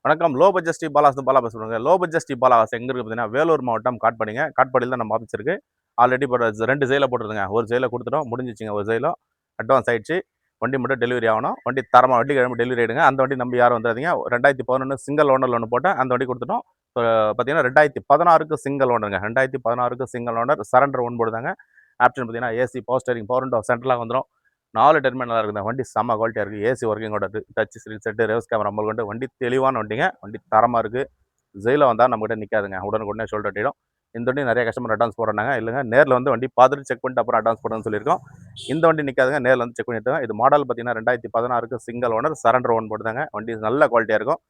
வணக்கம். Low budget Sri Bala's Bala பேசுகிறோங்க. Low budget Sri Bala's எங்கே இருக்குது பார்த்தீங்கன்னா, வேலூர் மாவட்டம் காட்பாடிங்க. காட்பாடியில் தான் நம்ம ஆஃபீஸ் இருக்குது. ஆல்ரெடி இப்போ 2 சேலை போட்டுருதுங்க. ஒரு சேலை கொடுத்துட்டோம், முடிஞ்சிச்சுங்க. ஒரு சேலும் அட்வான்ஸ் ஆயிடுச்சு. வண்டி மட்டும் டெலிவரி ஆகணும். வண்டி தரமாக வண்டி கிளம்பி டெலிவரி ஆகிடுங்க. அந்த வண்டி நம்பி யாரும் வந்துடாதீங்க. 2011 சிங்கிள் ஓனரில் ஒன்று போட்டேன், அந்த வண்டி கொடுத்துட்டோம். இப்போ பார்த்தீங்கன்னா 2016க்கு சிங்கிள் ஓனருங்க. 2016க்கு சிங்கிள் ஓனர் சரண்டர் ஒன் போடுதாங்க. ஆப்ஷன் பார்த்தீங்கன்னா AC, power steering, power window சென்ட்ரலாக வந்துடும். 4 டெர்மினலாக இருக்குது. வண்டி செம்ம குவாலிட்டியாக இருக்குது. ஏசி ஒர்க்கிங்கோட இருக்குது. Touch screen set, reverse camera முதல் கொண்டு வண்டி தெளிவான வண்டிங்க. வண்டி தரமாக இருக்குது. ஜெயிலில் வந்தால் நம்மகிட்ட நிற்காதுங்க. உடனுக்குடனே ஷோல்டர் அட்டிடும். இந்த வண்டி நிறைய கஸ்டமர் அட்வான்ஸ் போடுறாங்க. இல்லைங்க, நேரில் வந்து வண்டி பார்த்துட்டு செக் பண்ணிட்டு அப்புறம் அட்வான்ஸ் போடுன்னு சொல்லியிருக்கோம். இந்த வண்டி நிற்காதுங்க, நேரில் வந்து செக் பண்ணிட்டு. இது மாடல் பார்த்தீங்கன்னா 2016க்கு சிங்கிள் ஓனர் சரண்டர் ஒன் போட்டுதாங்க. வண்டி நல்ல குவாலிட்டியாக இருக்கும்.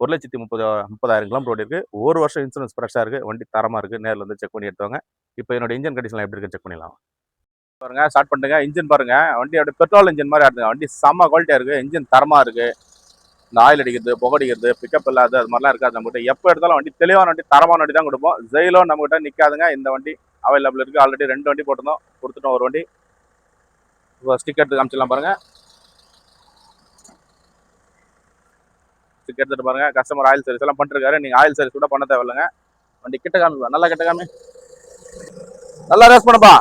1,30,000 கிலோமீட்டர் ஓடி இருக்குது. 1 வருஷம் இன்சூரன்ஸ் ஃப்ரெஷ்ஷாக இருக்குது. வண்டி தரமாக இருக்குது. நேரில் வந்து செக் பண்ணி எடுத்துவாங்க. இப்போ என்னோட இன்ஜின் கண்டிஷன்லாம் எப்படி இருக்குன்னு செக் பண்ணிடலாம் பாருங்க. ஸ்டார்ட் பண்ணுங்க. இன்ஜின் பாருங்க. வண்டி அப்படியே பெட்ரோல் இன்ஜின் மாதிரி ஆடுங்க. வண்டி செம்ம குவாலிட்டியாக இருக்குது. இன்ஜின் தரமாக இருக்குது. இந்த ஆயில் அடிக்கிறது, புகடிக்கிறது, பிக்கப் இல்லாது அது மாதிரிலாம் இருக்காது நம்மகிட்ட. எப்போ எடுத்தாலும் வண்டி தெளிவான வண்டி, தரமான வண்டி தான் கொடுப்போம். ஜெயிலோ நம்மகிட்ட நிற்காதுங்க. இந்த வண்டி அவைலபிள் இருக்குது. ஆல்ரெடி 2 வண்டி கொடுத்துட்டோம். ஒரு வண்டி இப்போ ஸ்டிக்கர் எடுத்து காமிச்சிடலாம் பாருங்க. ஸ்டிக்கர் எடுத்துட்டு பாருங்க. கஸ்டமர் ஆயில் சர்வீஸ் எல்லாம் பண்ணிருக்காரு. நீங்கள் ஆயில் சர்வீஸ் கூட பண்ண தேவையில்லைங்க. வண்டி கிட்ட காமிப்பா, நல்லா கிட்ட காமி, நல்லா ரேஸ் பண்ணப்பா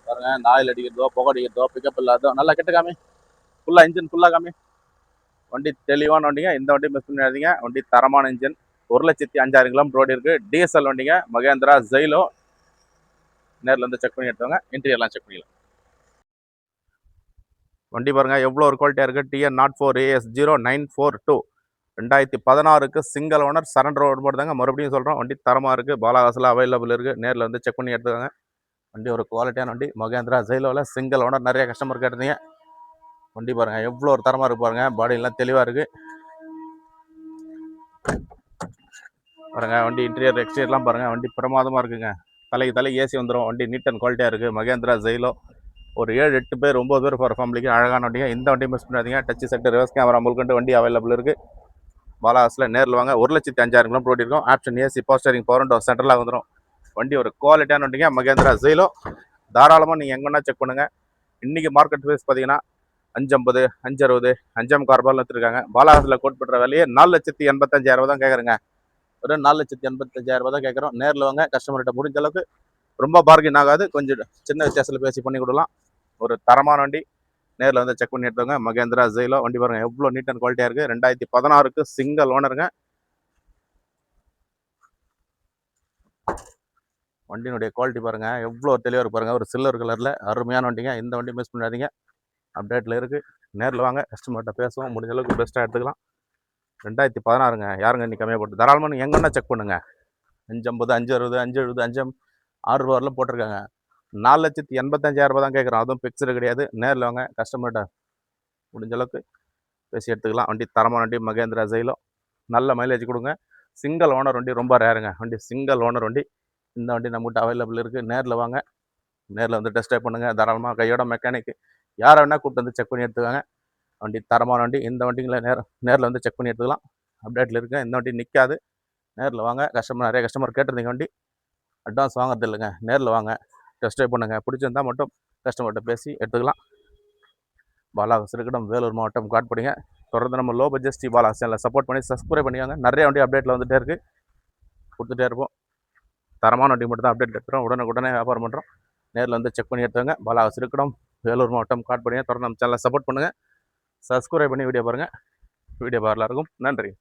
பாருங்க. இந்த ஆயில் அடிக்கிறதோ, புகடிக்கிறதோ, பிக்கப் இல்லாதோ நல்லா கிட்ட காமி. ஃபுல்லாக இன்ஜின் ஃபுல்லாக காமி. வண்டி தெளிவான வண்டிங்க. இந்த வண்டி மிஸ் பண்ணிடாதீங்க. வண்டி தரமான இன்ஜின். 1,05,000 கிலோமீட்டர் ஓடி இருக்கு. டீசல் வண்டிங்க. மகேந்திரா ஜெயிலோ. நேரில் வந்து செக் பண்ணி எடுத்துவாங்க. இன்டீரியர்லாம் செக் பண்ணிடலாம். வண்டி பாருங்க எவ்வளோ ஒரு குவாலிட்டியாக இருக்குது. TN04AS0942 2016க்கு சிங்கிள் ஓனர் சரண்டர் ரோடு போட்டு தாங்க. மறுபடியும் சொல்கிறோம், வண்டி தரமாக இருக்குது. பாலாகாசில் அவைலபிள் இருக்குது. நேரில் வந்து செக் பண்ணி எடுத்துவாங்க. வண்டி ஒரு குவாலிட்டியான வண்டி. மகேந்திரா ஜெயிலோவில் சிங்கிள் ஓனர். நிறைய கஸ்டமர் கேட்டிருந்தீங்க. வண்டி பாருங்கள் எவ்வளோ ஒரு தரமாக இருக்கு பாருங்கள். பாடியெல்லாம் தெளிவாக இருக்குது பாருங்க. வண்டி இன்டீரியர் எக்ஸ்டீரியர்லாம் பாருங்கள். வண்டி பிரமாதமாக இருக்குங்க. தலைக்கு ஏசி வந்துடும். வண்டி நீட் அண்ட் குவாலிட்டியாக இருக்குது. மகேந்திரா ஜெயிலோ. ஒரு 7-8 பேர் 9 பேர் போகிற ஃபேமிலிக்கு அழகான வண்டிங்க. இந்த வண்டி மிஸ் பண்ணாதீங்க. டச் செட்டு, ரிவர்ஸ் கேமரா முழுக்கண்டு வண்டி அவைலபிள் இருக்குது. பாலாகாசில் நேரில் வாங்க. 1,05,000 கிலோமீட்டர் ஓடி இருக்கும். Option AC, power steering, power window சென்ட்ரலாக வந்துடும். வண்டி ஒரு குவாலிட்டியான வண்டிங்க. மகேந்திரா ஜெயிலோ. தாராளமாக நீங்கள் எங்கன்னா செக் பண்ணுங்கள். இன்றைக்கி மார்க்கெட் ப்ரைஸ் பார்த்தீங்கன்னா 550, 560, 5,400 எடுத்துருக்காங்க. பாலாகாசில் கோட் பண்ணுற விலையே 4,85,000 தான் கேட்குறேங்க. ஒரு 4,85,000 தான் கேட்குறோம். நேரில் வாங்க. கஸ்டமர்கிட்ட முடிஞ்ச அளவுக்கு ரொம்ப பார்கின் ஆகாது. கொஞ்சம் சின்ன வித்தியாசத்தில் பேசி பண்ணி கொடுக்கலாம். ஒரு தரமான வண்டி. நேரில் வந்து செக் பண்ணி எடுத்தவங்க. மகேந்திரா ஜெயிலோ. வண்டி பாருங்கள் எவ்வளோ நீட் அண்ட் குவாலிட்டியாக இருக்குது. 2016க்கு சிங்கிள் ஓனருங்க. வண்டியினுடைய குவாலிட்டி பாருங்கள் எவ்வளோ தெளிவாக இருக்கு பாருங்கள். ஒரு சில்வர் கலரில் அருமையான வண்டிங்க. இந்த வண்டி மிஸ் பண்ணாதீங்க. அப்டேட்டில் இருக்குது. நேரில் வாங்க. கஸ்டமர்கிட்ட பேசுவோம். முடிஞ்ச அளவுக்கு பெஸ்ட்டாக எடுத்துக்கலாம். 2016ங்க. யாருங்க இன்னைக்கு கம்மியாக போட்டு தாராளமாக நீங்கள் எங்கன்னா செக் பண்ணுங்கள். 550, 560, 570, 5 ரூபாயெல்லாம் போட்டிருக்காங்க. 4,85,000 தான் கேட்குறோம். அதுவும் பிக்சடு கிடையாது. நேரில் வாங்க. கஸ்டமர்கிட்ட முடிஞ்ச அளவுக்கு பேசி எடுத்துக்கலாம். வண்டி தரமான வண்டி. மகேந்திரா ஜெயிலோ. நல்ல மைலேஜ் கொடுங்க. சிங்கிள் ஓனர் வண்டி ரொம்ப ரேருங்க. வண்டி சிங்கிள் ஓனர் வண்டி. இந்த வண்டி நம்மகிட்ட அவைலபிள் இருக்குது. நேரில் வாங்க. நேரில் வந்து டெஸ்ட் ட்ரைவ் பண்ணுங்கள். தாராளமாக கையோட மெக்கானிக் யாரை வேணால் கூப்பிட்டு வந்து செக் பண்ணி எடுத்துக்காங்க. வண்டி தரமான வண்டி. இந்த வண்டிங்களை நேரில் வந்து செக் பண்ணி எடுத்துக்கலாம். அப்டேட்டில் இருக்குது. இந்த வண்டி நிற்காது. நேரில் வாங்க. நிறைய கஸ்டமர் கேட்டிருந்தீங்க வண்டி. அட்வான்ஸ் வாங்குறது இல்லைங்க. நேரில் வாங்க. டெஸ்ட் ட்ரைவ் பண்ணுங்கள். பிடிச்சிருந்தால் மட்டும் கஸ்டமர்கிட்ட பேசி எடுத்துக்கலாம். பாலாகாசி இருக்கட்டும், வேலூர் மாவட்டம் காட்பாடிங்க. தொடர்ந்து நம்ம லோ பட்ஜெட் ஸ்ரீ பாலா சேனலை சப்போர்ட் பண்ணி சப்ஸ்கிரைப் பண்ணிக்காங்க. நிறைய வண்டி அப்டேட்டில் வந்துகிட்டே இருக்குது. கொடுத்துட்டே இருப்போம். தரமான வண்டி மட்டும் தான் அப்டேட் எடுத்துகிறோம். உடனே வியாபாரம் பண்ணுறோம். நேரில் வந்து செக் பண்ணி எடுத்துங்க. பாலாகாசி இருக்கட்டும், வேலூர் மாவட்டம் காட்பாடிங்க. தொடர்ந்து நம்ம சேனலை சப்போர்ட் பண்ணுங்கள். சப்ஸ்கிரைப் பண்ணி வீடியோ பாருங்கள். வீடியோ பார்லாம் இருக்கும். நன்றி.